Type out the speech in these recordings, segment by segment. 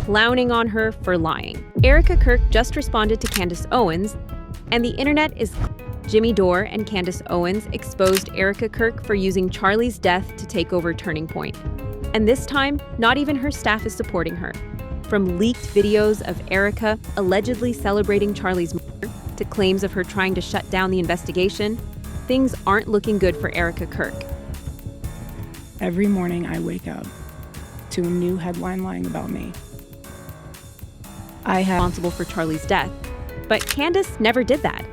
clowning on her for lying. Erika Kirk just responded to Candace Owens, and the internet is Jimmy Dore and Candace Owens exposed Erika Kirk for using Charlie's death to take over Turning Point. And this time, not even her staff is supporting her. From leaked videos of Erika allegedly celebrating Charlie's murder to claims of her trying to shut down the investigation, things aren't looking good for Erika Kirk. Every morning I wake up to a new headline lying about me. I have Responsible for Charlie's death, but Candace never did that.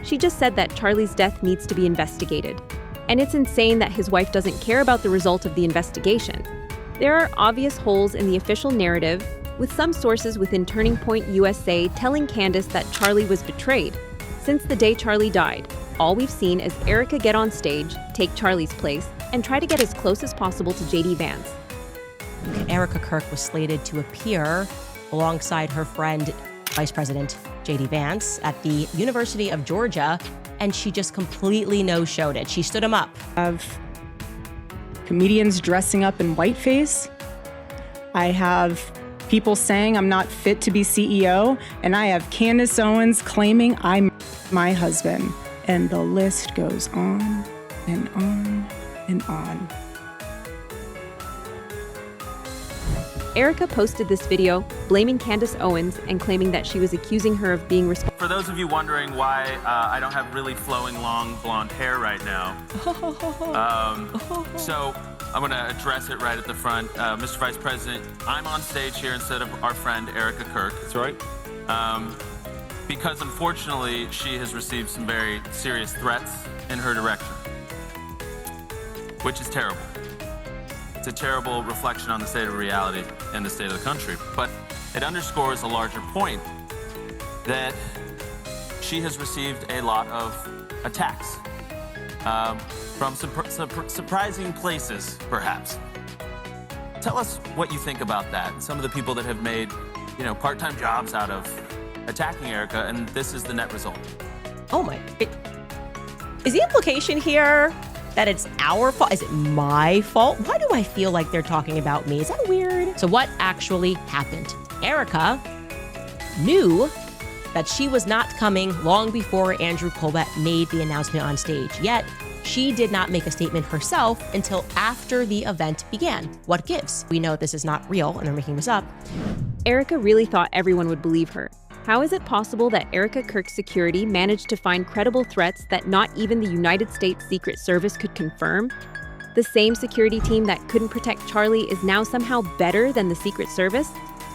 She just said that Charlie's death needs to be investigated. And it's insane that his wife doesn't care about the result of the investigation. There are obvious holes in the official narrative, with some sources within Turning Point USA telling Candace that Charlie was betrayed. Since the day Charlie died, all we've seen is Erika get on stage, take Charlie's place, and try to get as close as possible to JD Vance. Erika Kirk was slated to appear alongside her friend, Vice President JD Vance, at the University of Georgia, and she just completely no-showed it. She stood him up. Have comedians dressing up in whiteface. I have people saying I'm not fit to be CEO, and I have Candace Owens claiming I'm my husband. And the list goes on and on and on. Erika posted this video blaming Candace Owens and claiming that she was accusing her of being responsible. For those of you wondering why I don't have really flowing, long, blonde hair right now, so I'm going to address it right at the front. Mr. Vice President, I'm on stage here instead of our friend Erika Kirk. That's right. Because unfortunately, she has received some very serious threats in her direction, which is terrible. It's a terrible reflection on the state of reality and the state of the country. But it underscores a larger point that she has received a lot of attacks from surprising places, perhaps. Tell us what you think about that. Some of the people that have made, part-time jobs out of attacking Erika, and this is the net result. Oh my, is the implication here that it's our fault? Is it my fault? Why do I feel like they're talking about me? Is that weird? So what actually happened? Erika knew that she was not coming long before Andrew Colbert made the announcement on stage. Yet, she did not make a statement herself until after the event began. What gives? We know this is not real and they're making this up. Erika really thought everyone would believe her. How is it possible that Erika Kirk's security managed to find credible threats that not even the United States Secret Service could confirm? The same security team that couldn't protect Charlie is now somehow better than the Secret Service?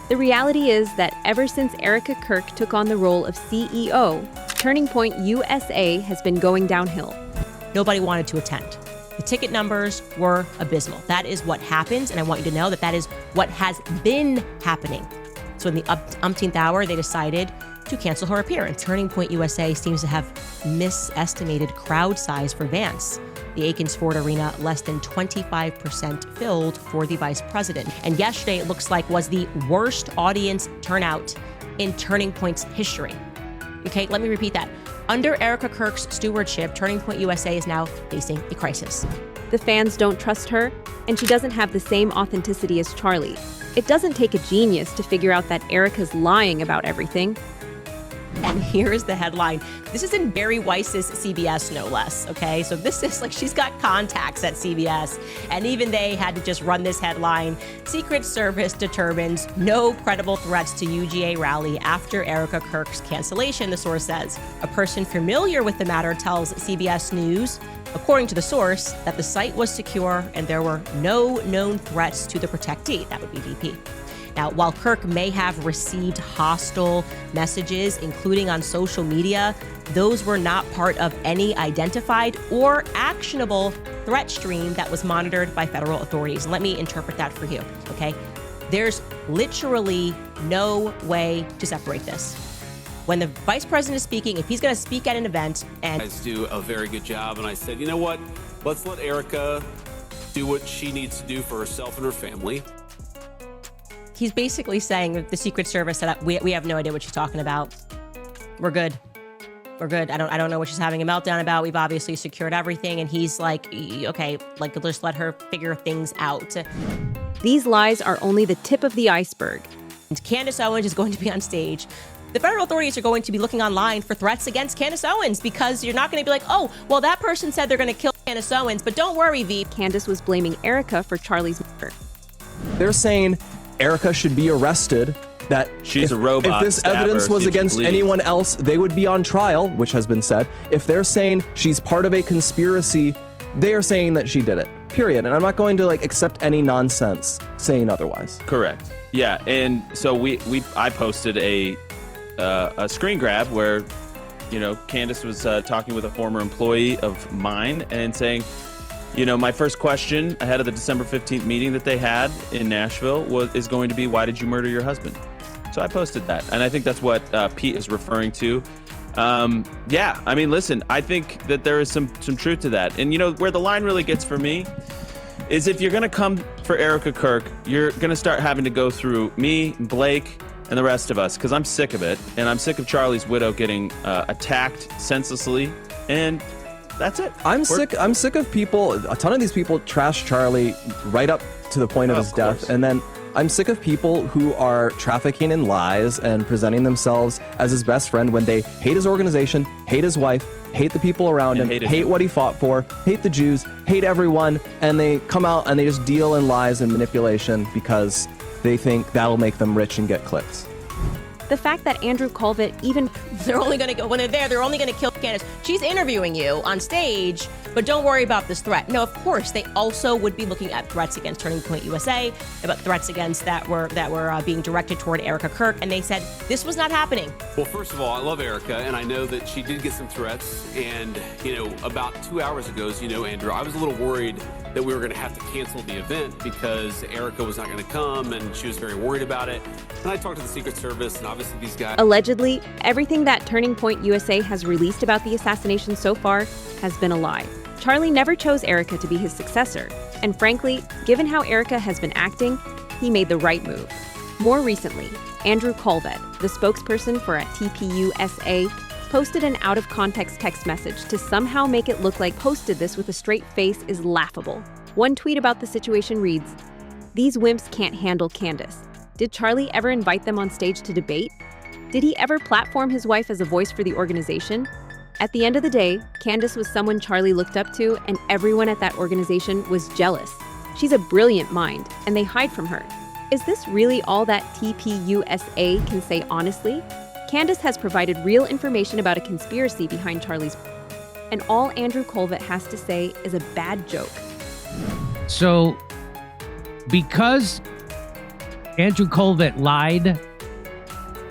The reality is that ever since Erika Kirk took on the role of CEO, Turning Point USA has been going downhill. Nobody wanted to attend. The ticket numbers were abysmal. That is what happened, and I want you to know that that is what has been happening. So in the umpteenth hour, they decided to cancel her appearance. Turning Point USA seems to have misestimated crowd size for Vance. The Aikens Ford Arena less than 25% filled for the vice president. And yesterday, it looks like, was the worst audience turnout in Turning Point's history. Okay, let me repeat that. Under Erika Kirk's stewardship, Turning Point USA is now facing a crisis. The fans don't trust her, and she doesn't have the same authenticity as Charlie. It doesn't take a genius to figure out that Erika's lying about everything. And here's the headline. This is in Barry Weiss's CBS, no less, okay? So this is like she's got contacts at CBS, and even they had to just run this headline. Secret Service determines no credible threats to UGA rally after Erika Kirk's cancellation, the source says. A person familiar with the matter tells CBS News, according to the source, that the site was secure and there were no known threats to the protectee. That would be VP. Now, while Kirk may have received hostile messages, including on social media, those were not part of any identified or actionable threat stream that was monitored by federal authorities. Let me interpret that for you, okay? There's literally no way to separate this. When the vice president is speaking, if he's going to speak at an event and guys do a very good job, and I said, you know what? Let's let Erika do what she needs to do for herself and her family. He's basically saying that the Secret Service said, we have no idea what she's talking about. We're good. We're good. I don't know what she's having a meltdown about. We've obviously secured everything. And he's like, okay, like, just let her figure things out. These lies are only the tip of the iceberg. Candace Owens is going to be on stage. The federal authorities are going to be looking online for threats against Candace Owens, because you're not going to be like, oh, well, that person said they're going to kill Candace Owens, but don't worry, V. Candace was blaming Erika for Charlie's murder. They're saying Erika should be arrested, that She's if, a robot. if this Stab her, evidence see was if she against bleeds. anyone else, they would be on trial, which has been said. If they're saying she's part of a conspiracy, they are saying that she did it, period. And I'm not going to accept any nonsense saying otherwise. Correct. Yeah, and so I posted a screen grab where, Candace was talking with a former employee of mine and saying, my first question ahead of the December 15th meeting that they had in Nashville is going to be, why did you murder your husband? So I posted that, and I think that's what Pete is referring to. Listen, I think that there is some truth to that. And where the line really gets for me is if you're going to come for Erika Kirk, you're going to start having to go through me, Blake, and the rest of us, because I'm sick of it. And I'm sick of Charlie's widow getting attacked senselessly. And that's it. I'm sick of people. A ton of these people trash Charlie right up to the point of his death. And then I'm sick of people who are trafficking in lies and presenting themselves as his best friend when they hate his organization, hate his wife, hate the people around him, hate what he fought for, hate the Jews, hate everyone, and they come out and they just deal in lies and manipulation because they think that'll make them rich and get clicks. The fact that Andrew Colvett even... They're only going to go, when they're there, they're only going to kill Candace. She's interviewing you on stage, but don't worry about this threat. No, of course, they also would be looking at threats against Turning Point USA, about threats against that were being directed toward Erika Kirk, and they said this was not happening. Well, first of all, I love Erika, and I know that she did get some threats. And, about 2 hours ago, as you know, Andrew, I was a little worried that we were going to have to cancel the event because Erika was not going to come, and she was very worried about it. And I talked to the Secret Service, and obviously these guys... Allegedly, everything that Turning Point USA has released about the assassination so far has been a lie. Charlie never chose Erika to be his successor, and frankly, given how Erika has been acting, he made the right move. More recently, Andrew Colvett, the spokesperson for TPUSA, posted an out-of-context text message to somehow make it look like posted this with a straight face is laughable. One tweet about the situation reads, "These wimps can't handle Candace. Did Charlie ever invite them on stage to debate? Did he ever platform his wife as a voice for the organization?" At the end of the day, Candace was someone Charlie looked up to, and everyone at that organization was jealous. She's a brilliant mind, and they hide from her. Is this really all that TPUSA can say honestly? Candace has provided real information about a conspiracy behind Charlie's, and all Andrew Colvett has to say is a bad joke. So, because Andrew Colvett lied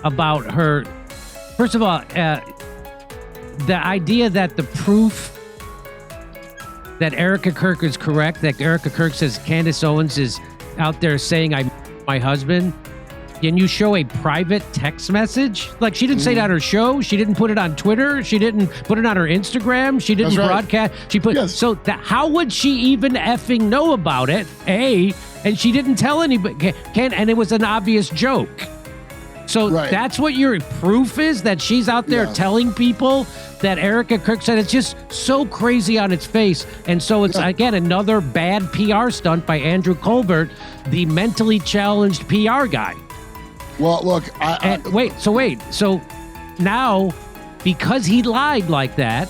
about her, first of all, the idea that the proof that Erika Kirk is correct, that Erika Kirk says Candace Owens is out there saying I'm my husband, and you show a private text message? Like, she didn't say that on her show. She didn't put it on Twitter. She didn't put it on her Instagram. She didn't broadcast. She put so that, how would she even effing know about it? And she didn't tell anybody. And it was an obvious joke. So that's what your proof is, that she's out there telling people that Erika Kirk said. It's just so crazy on its face. And so it's, again, another bad PR stunt by Andrew Colbert, the mentally challenged PR guy. Well, look, So now, because he lied like that,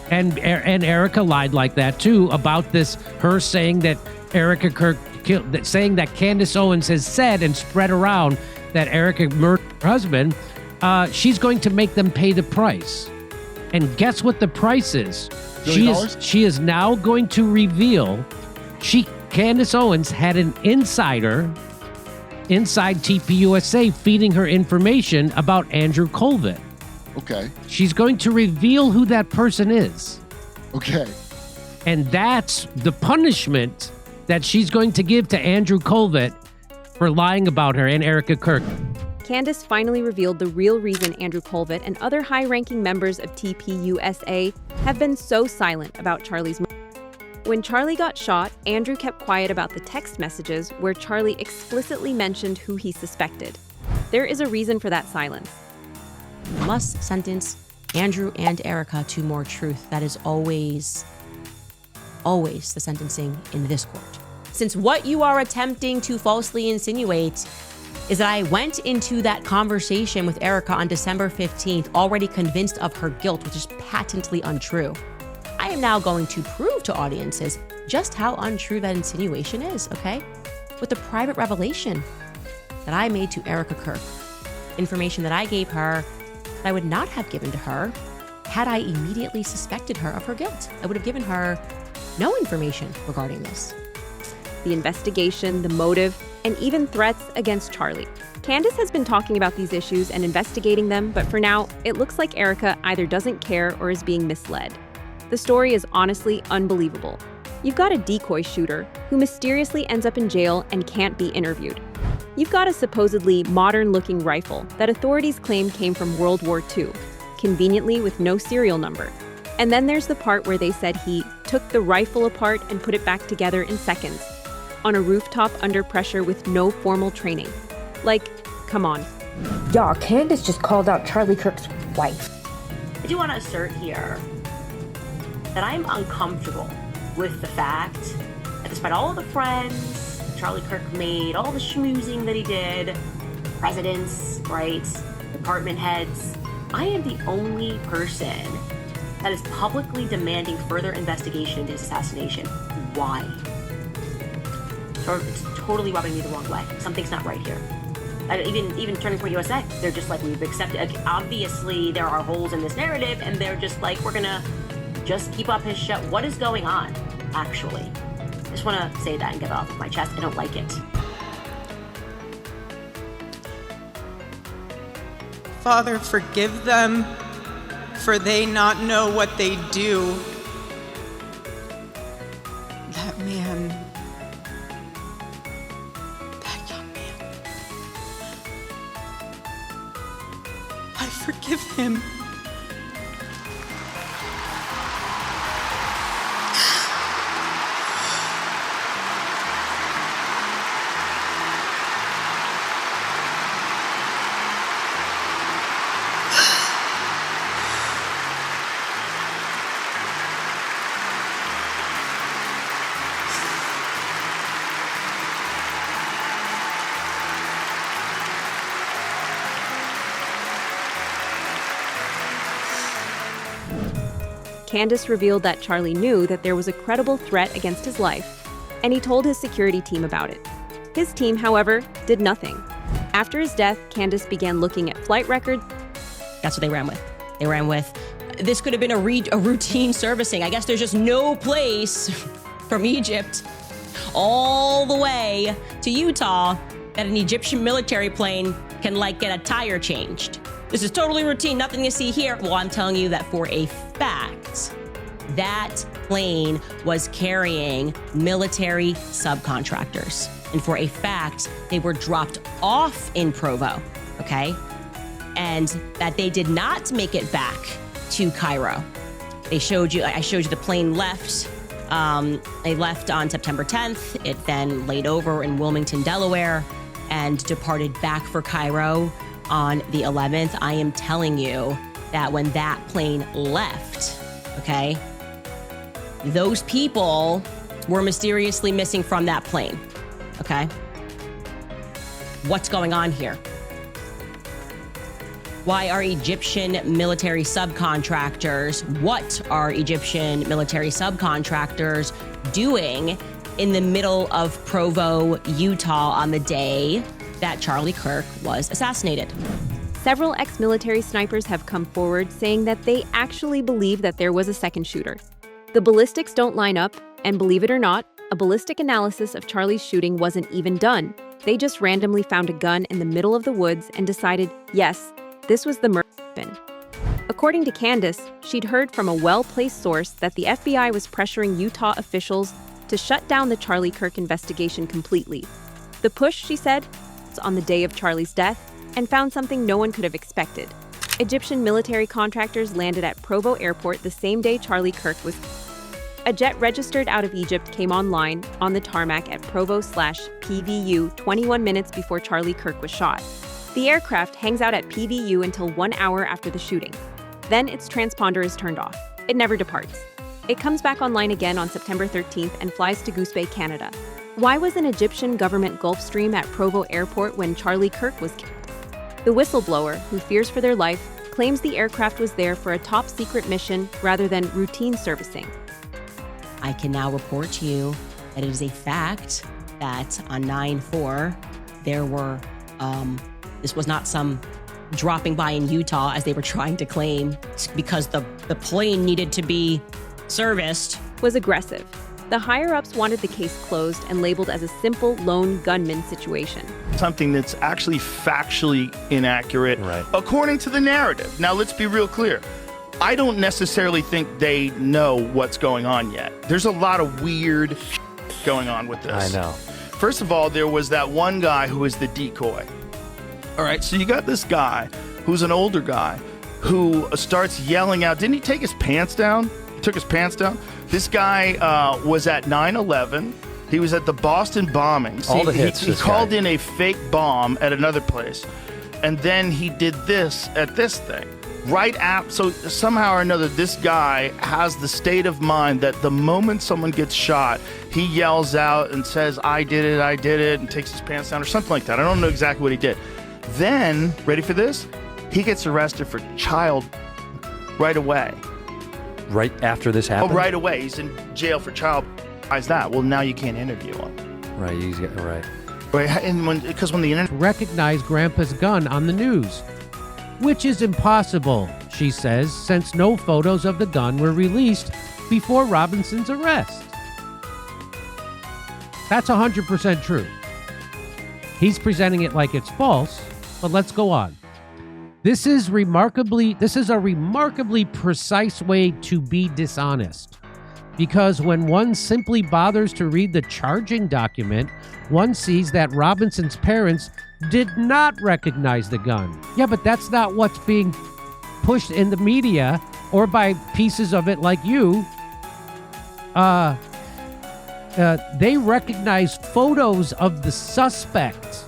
and Erika lied like that too about this, her saying that Erika Kirk killed, saying that Candace Owens has said and spread around that Erika murdered her husband, she's going to make them pay the price. And guess what the price is? She is now going to reveal Candace Owens had an insider inside TPUSA feeding her information about Andrew Colvett. Okay. She's going to reveal who that person is. Okay. And that's the punishment that she's going to give to Andrew Colvett for lying about her and Erika Kirk. Candace finally revealed the real reason Andrew Colvett and other high-ranking members of TPUSA have been so silent about Charlie's murder. When Charlie got shot, Andrew kept quiet about the text messages where Charlie explicitly mentioned who he suspected. There is a reason for that silence. Must sentence Andrew and Erika to more truth. That is always the sentencing in this court. Since what you are attempting to falsely insinuate is that I went into that conversation with Erika on December 15th already convinced of her guilt, which is patently untrue. I am now going to prove to audiences just how untrue that insinuation is, okay? With the private revelation that I made to Erika Kirk, information that I gave her that I would not have given to her had I immediately suspected her of her guilt. I would have given her no information regarding this. The investigation, the motive, and even threats against Charlie. Candace has been talking about these issues and investigating them, but for now, it looks like Erika either doesn't care or is being misled. The story is honestly unbelievable. You've got a decoy shooter who mysteriously ends up in jail and can't be interviewed. You've got a supposedly modern-looking rifle that authorities claim came from World War II, conveniently with no serial number. And then there's the part where they said he took the rifle apart and put it back together in seconds, on a rooftop under pressure with no formal training. Like, come on. Y'all, Candace just called out Charlie Kirk's wife. I do want to assert here that I am uncomfortable with the fact that despite all of the friends Charlie Kirk made, all the schmoozing that he did, presidents, right, department heads, I am the only person that is publicly demanding further investigation into his assassination. Why? It's totally rubbing me the wrong way. Something's not right here. Even Turning Point USA, they're just like, we've accepted. Obviously, there are holes in this narrative, and they're just like, we're gonna just keep up his show. What is going on, actually? I just want to say that and get it off of my chest. I don't like it. Father, forgive them, for they not know what they do. That man, that young man, I forgive him. Candace revealed that Charlie knew that there was a credible threat against his life, and he told his security team about it. His team, however, did nothing. After his death, Candace began looking at flight records. That's what they ran with. They ran with, this could have been a routine servicing. I guess there's just no place from Egypt all the way to Utah that an Egyptian military plane can get a tire changed. This is totally routine, nothing to see here. Well, I'm telling you that for a fact, that plane was carrying military subcontractors. And for a fact, they were dropped off in Provo, okay? And that they did not make it back to Cairo. I showed you the plane left. They left on September 10th. It then laid over in Wilmington, Delaware, and departed back for Cairo on the 11th. I am telling you that when that plane left, okay, those people were mysteriously missing from that plane, okay? What's going on here? Why are Egyptian military subcontractors, what are Egyptian military subcontractors doing in the middle of Provo, Utah on the day that Charlie Kirk was assassinated? Several ex-military snipers have come forward saying that they actually believe that there was a second shooter. The ballistics don't line up, and believe it or not, a ballistic analysis of Charlie's shooting wasn't even done. They just randomly found a gun in the middle of the woods and decided, yes, this was the murder weapon. According to Candace, she'd heard from a well-placed source that the FBI was pressuring Utah officials to shut down the Charlie Kirk investigation completely. The push, she said, was on the day of Charlie's death and found something no one could have expected. Egyptian military contractors landed at Provo Airport the same day Charlie Kirk was. A jet registered out of Egypt came online on the tarmac at Provo/PVU 21 minutes before Charlie Kirk was shot. The aircraft hangs out at PVU until 1 hour after the shooting. Then its transponder is turned off. It never departs. It comes back online again on September 13th and flies to Goose Bay, Canada. Why was an Egyptian government Gulfstream at Provo Airport when Charlie Kirk was killed? The whistleblower, who fears for their life, claims the aircraft was there for a top-secret mission rather than routine servicing. I can now report to you that it is a fact that on 9/4, there were, this was not some dropping by in Utah as they were trying to claim because the plane needed to be serviced. Was aggressive. The higher-ups wanted the case closed and labeled as a simple lone gunman situation. Something that's actually factually inaccurate, according to the narrative. Now, let's be real clear. I don't necessarily think they know what's going on yet. There's a lot of weird going on with this. I know. First of all, there was that one guy who was the decoy. All right, so you got this guy who's an older guy who starts yelling out. Didn't he take his pants down? He took his pants down. This guy was at 9/11. He was at the Boston bombings. All the hits. He called in a fake bomb at another place. And then he did this at this thing. So somehow or another, this guy has the state of mind that the moment someone gets shot, he yells out and says, I did it, and takes his pants down or something like that. I don't know exactly what he did. Then, ready for this? He gets arrested for child right away. Right after this happened? Oh, right away. He's in jail for child. Why is that? Well, now you can't interview him. Right, right. Because when the internet Recognize Grandpa's gun on the news, which is impossible, she says, since no photos of the gun were released before Robinson's arrest. That's 100% true. He's presenting it like it's false, but let's go on. This is a remarkably precise way to be dishonest, because when one simply bothers to read the charging document, one sees that Robinson's parents did not recognize the gun. Yeah, but that's not what's being pushed in the media or by pieces of it like you. They recognized photos of the suspects,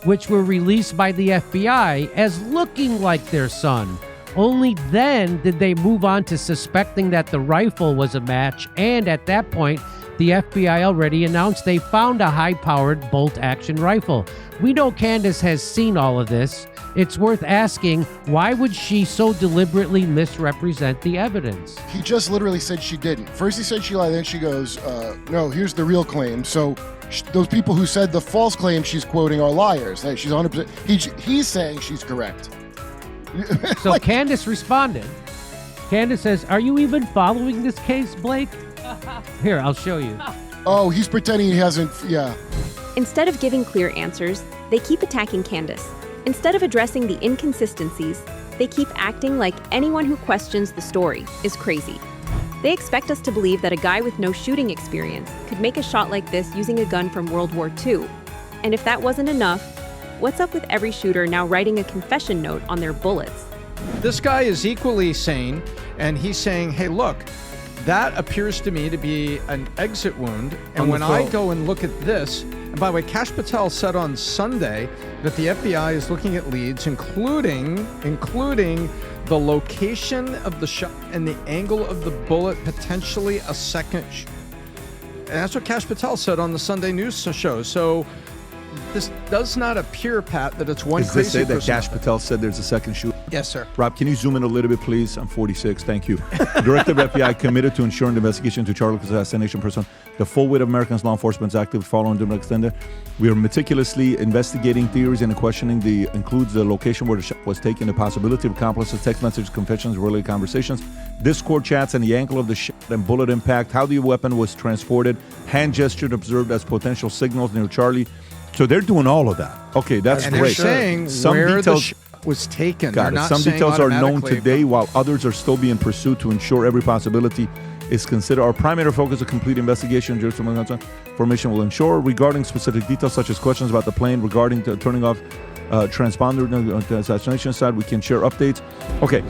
which were released by the FBI, as looking like their son. Only then did they move on to suspecting that the rifle was a match, and at that point, the FBI already announced they found a high-powered bolt-action rifle. We know Candace has seen all of this. It's worth asking, why would she so deliberately misrepresent the evidence? He just literally said she didn't. First he said she lied, then she goes, no, here's the real claim. So those people who said the false claim she's quoting are liars. Like, she's 100%. He's saying she's correct. So Candace responded. Candace says, are you even following this case, Blake? Here, I'll show you. Oh, he's pretending he hasn't, yeah. Instead of giving clear answers, they keep attacking Candace. Instead of addressing the inconsistencies, they keep acting like anyone who questions the story is crazy. They expect us to believe that a guy with no shooting experience could make a shot like this using a gun from World War II. And if that wasn't enough, what's up with every shooter now writing a confession note on their bullets? This guy is equally sane, and he's saying, hey, look, that appears to me to be an exit wound. And when I go and look at this, and by the way, Kash Patel said on Sunday that the FBI is looking at leads, including the location of the shot and the angle of the bullet, potentially a second. And that's what Kash Patel said on the Sunday news show. So this does not appear, Pat, that it's one Does crazy this say that person. Kash Patel said there's a second shoot? Yes, sir. Rob, can you zoom in a little bit, please? I'm 46. Thank you. Director of FBI committed to ensuring the investigation into Charlie's assassination person. The full weight of Americans law enforcement is active following the extender. We are meticulously investigating theories and questioning includes the location where the shot was taken, the possibility of accomplices, text messages, confessions, related conversations, Discord chats, and the angle of the shot and bullet impact, how the weapon was transported, hand gesture observed as potential signals near Charlie. So they're doing all of that. Okay, that's and great. They're saying Some where details, the shot was taken. Got They're it. not Some saying details are known automatically, today, while others are still being pursued to ensure every possibility is considered. Our primary focus is complete investigation. Information will ensure regarding specific details such as questions about the plane, regarding the turning off transponder on the assassination side. We can share updates. Okay.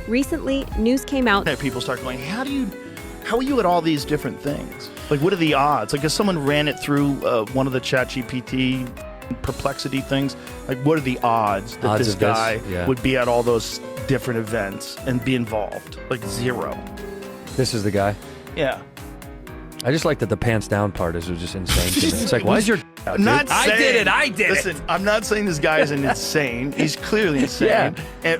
Recently, news came out that people start going, how are you at all these different things? Like, what are the odds? Like, if someone ran it through one of the ChatGPT perplexity things, like, what are the odds that this guy would be at all those different events and be involved? Like, zero. This is the guy? Yeah. I just like that the pants down part is just insane to me. It's like, why is your out, dude? I did it. Listen, I'm not saying this guy isn't insane. He's clearly insane.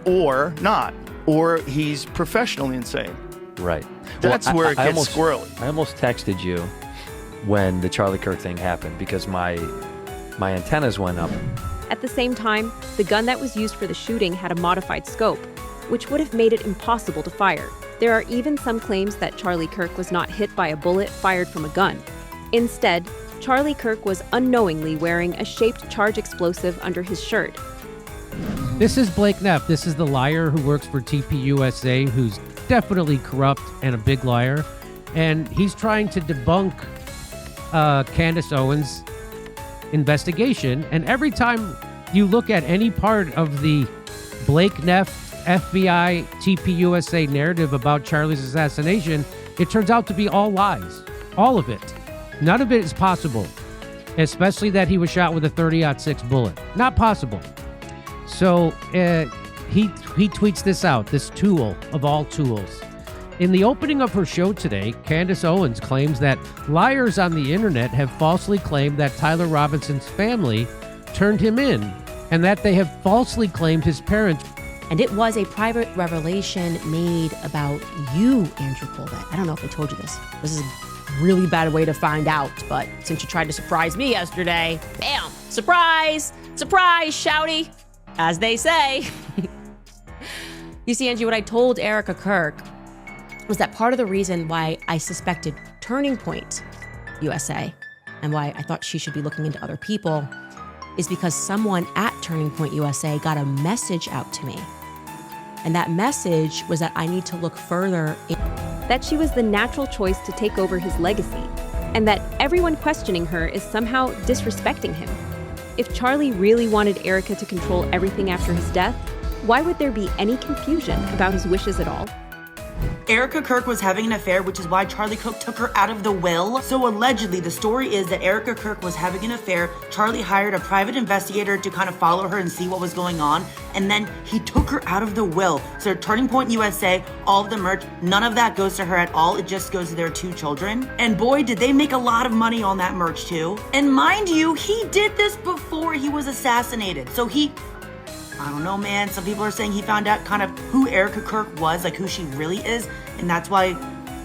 Or not. Or he's professionally insane. Right. That's where it gets squirrely. I almost texted you when the Charlie Kirk thing happened because my antennas went up. At the same time, the gun that was used for the shooting had a modified scope, which would have made it impossible to fire. There are even some claims that Charlie Kirk was not hit by a bullet fired from a gun. Instead, Charlie Kirk was unknowingly wearing a shaped charge explosive under his shirt. This is Blake Neff. This is the liar who works for TPUSA, who's definitely corrupt and a big liar. And he's trying to debunk Candace Owens' investigation. And every time you look at any part of the Blake Neff FBI TPUSA narrative about Charlie's assassination, it turns out to be all lies. All of it. None of it is possible. Especially that he was shot with a 30-06 bullet. Not possible. So he tweets this out, this tool of all tools. In the opening of her show today, Candace Owens claims that liars on the internet have falsely claimed that Tyler Robinson's family turned him in, and that they have falsely claimed his parents. And it was a private revelation made about you, Andrew Colvett. I don't know if I told you this. This is a really bad way to find out, but since you tried to surprise me yesterday, bam, surprise, surprise, shouty, as they say. You see, Angie, what I told Erika Kirk was that part of the reason why I suspected Turning Point USA and why I thought she should be looking into other people is because someone at Turning Point USA got a message out to me. And that message was that I need to look further. That she was the natural choice to take over his legacy, and that everyone questioning her is somehow disrespecting him. If Charlie really wanted Erika to control everything after his death, why would there be any confusion about his wishes at all? Erika Kirk was having an affair, which is why Charlie Kirk took her out of the will. So allegedly, the story is that Erika Kirk was having an affair. Charlie hired a private investigator to kind of follow her and see what was going on. And then he took her out of the will. So Turning Point USA, all of the merch, none of that goes to her at all. It just goes to their 2 children. And boy, did they make a lot of money on that merch too. And mind you, he did this before he was assassinated. So I don't know, man. Some people are saying he found out kind of who Erika Kirk was, like who she really is, and that's why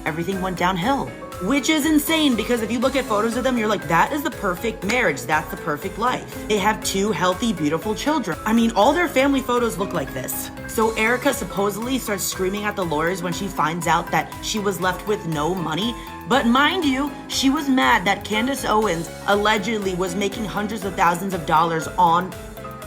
everything went downhill. Which is insane, because if you look at photos of them, you're like, that is the perfect marriage. That's the perfect life. They have 2 healthy, beautiful children. I mean, all their family photos look like this. So Erika supposedly starts screaming at the lawyers when she finds out that she was left with no money. But mind you, she was mad that Candace Owens allegedly was making hundreds of thousands of dollars on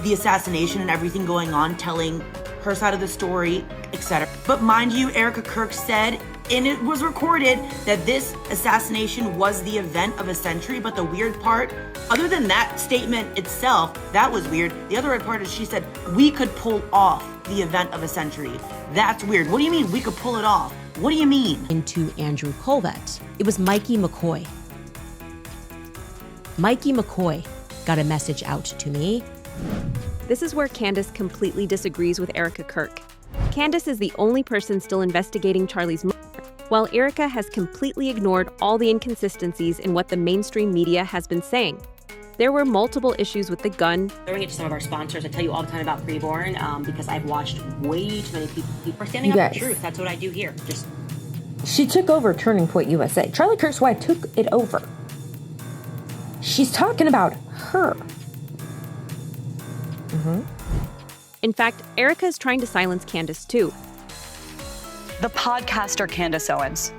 the assassination and everything going on, telling her side of the story, etc. But mind you, Erika Kirk said, and it was recorded, that this assassination was the event of a century. But the weird part, other than that statement itself, that was weird. The other weird part is she said, we could pull off the event of a century. That's weird. What do you mean we could pull it off? What do you mean? Into Andrew Colvett. It was Mikey McCoy. Mikey McCoy got a message out to me. This is where Candace completely disagrees with Erika Kirk. Candace is the only person still investigating Charlie's murder, while Erika has completely ignored all the inconsistencies in what the mainstream media has been saying. There were multiple issues with the gun. Throwing it to some of our sponsors, I tell you all the time about Preborn because I've watched way too many people standing up for truth. That's what I do here. She took over Turning Point USA. Charlie Kirk's wife took it over. She's talking about her. In fact, Erika is trying to silence Candace too. The podcaster Candace Owens,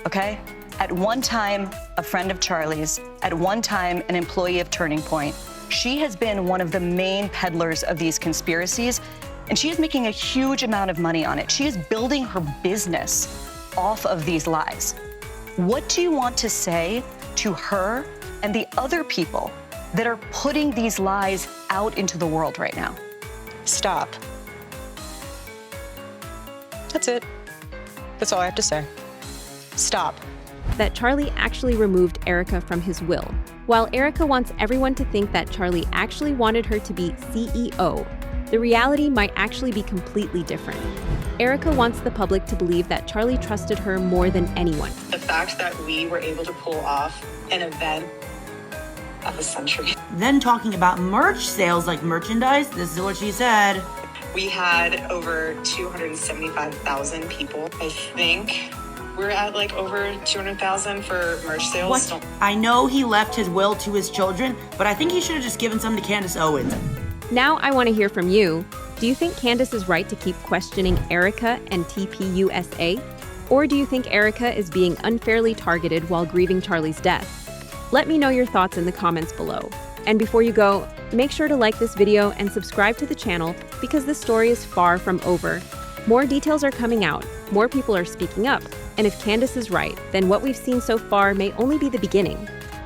okay? At one time, a friend of Charlie's, at one time, an employee of Turning Point. She has been one of the main peddlers of these conspiracies, and she is making a huge amount of money on it. She is building her business off of these lies. What do you want to say to her and the other people that are putting these lies out into the world right now? Stop. That's it. That's all I have to say. Stop. That Charlie actually removed Erika from his will, while Erika wants everyone to think that Charlie actually wanted her to be CEO. The reality might actually be completely different. Erika wants the public to believe that Charlie trusted her more than anyone. The fact that we were able to pull off an event of the century. Then talking about merch sales like merchandise, this is what she said. We had over 275,000 people. I think we're at like over 200,000 for merch sales. What? I know he left his will to his children, but I think he should have just given some to Candace Owens. Now I want to hear from you. Do you think Candace is right to keep questioning Erika and TPUSA? Or do you think Erika is being unfairly targeted while grieving Charlie's death? Let me know your thoughts in the comments below. And before you go, make sure to like this video and subscribe to the channel because this story is far from over. More details are coming out, more people are speaking up, and if Candace is right, then what we've seen so far may only be the beginning.